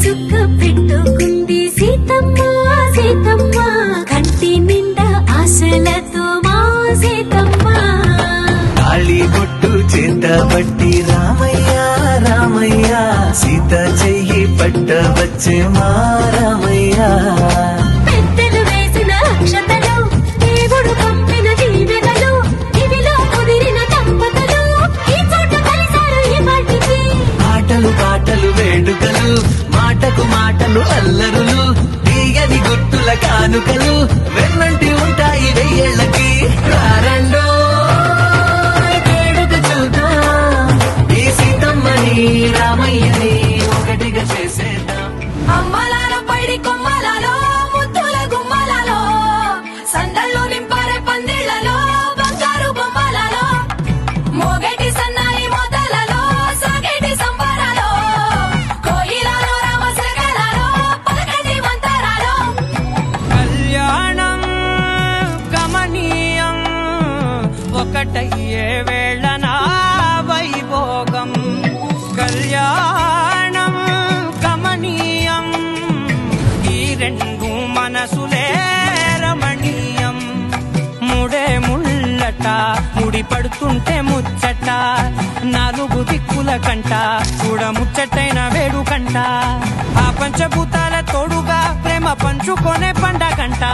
చుక్క పెట్టుకుంది సీతమ్మ సీతమ్మ కంటి నిండా ఆశలతో మా సీతమ్మ తాళి బొట్టు చేత బట్టి రామయ్య రామయ్య సీత చెయ్యి పట్ట వచ్చే మా రామయ్య పెద్దలు వేసిన అక్షతలు దేవుడు పంపిన దీవెనలు ఇవిలో కుదిరిన దంపతులు ఈ చోట కలిసారు ఈ పాటికి ఆటలు పాటలు వేడుకలు మాటకు మాటలు అల్లరులు తీయని గుర్తుల కానుకలు వెన్నంటి ఉంటాయి వెయ్యేళ్ళకి రారండో వేడుక చూద్దాం ఈ సీతమ్మని రామయ్యని ఒకటిగా చేసేద్దాం అమ్మలాలో పైడి కొమ్మలలో ముద్దుల గుమ్మలలో సందల్లో నింపారే పందిళ్లలో బంగారు బొమ్మలలో మోగేటి సన్నాయి మోతలలో సాగేటి సంబరాలో కోయిలలో రామసగలలో పలకటి మంతరాలో కళ్యాణం గమనీయం ఒకటయ్యే వేళనా వైభోగం కళ్యాణం గమనీయం ఈ రెండు మనసులే రమణీయం ముడే ముళ్ళట ముడి పడుతుంటే ముచ్చట నాలుగు దిక్కుల కంట చూడ ముచ్చటైన వేడుకంట ఆ పంచభూతాల తోడుగా ప్రేమ పంచుకొనే పండగంట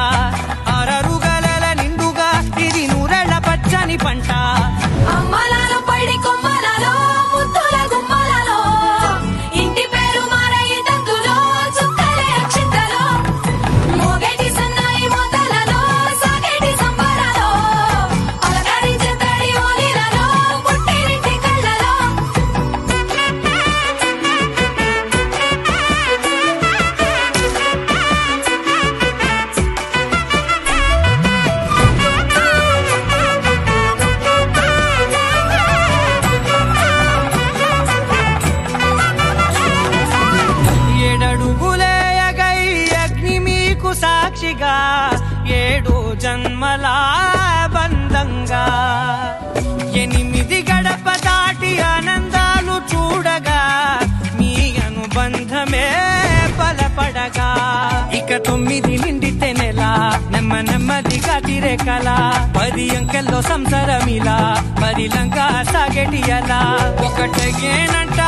ఆరరుగల నిండుగా ఇది నూరెళ్ళ పచ్చని పంట అమ్మలాలో పైడి కొమ్మలలో ముద్దుల గుమ్మలలో ఇంటి పేరు మారయి తందులో చుక్కలే అక్షింతలో మోగేటి సన్నాయి మోతలలో సాగేటి సంబరాలో అలకరించే తడి ఓలిలలో పుట్టినింటి కళ్ళలో ఏడడుగులేయగై అగ్ని మీకు సాక్షిగా ఏడు జన్మల బంధంగా ఎనిమిది గడప దాటి ఆనందాలు చూడగా మీ అనుబంధమే బలపడగా ఇక 9 నిండితే నెల నెమ్మదిగా తిరే కల 10 అంకెల్లో సంసారమిలా పరిలంగా సాగేటి అలా ఒకటేనంట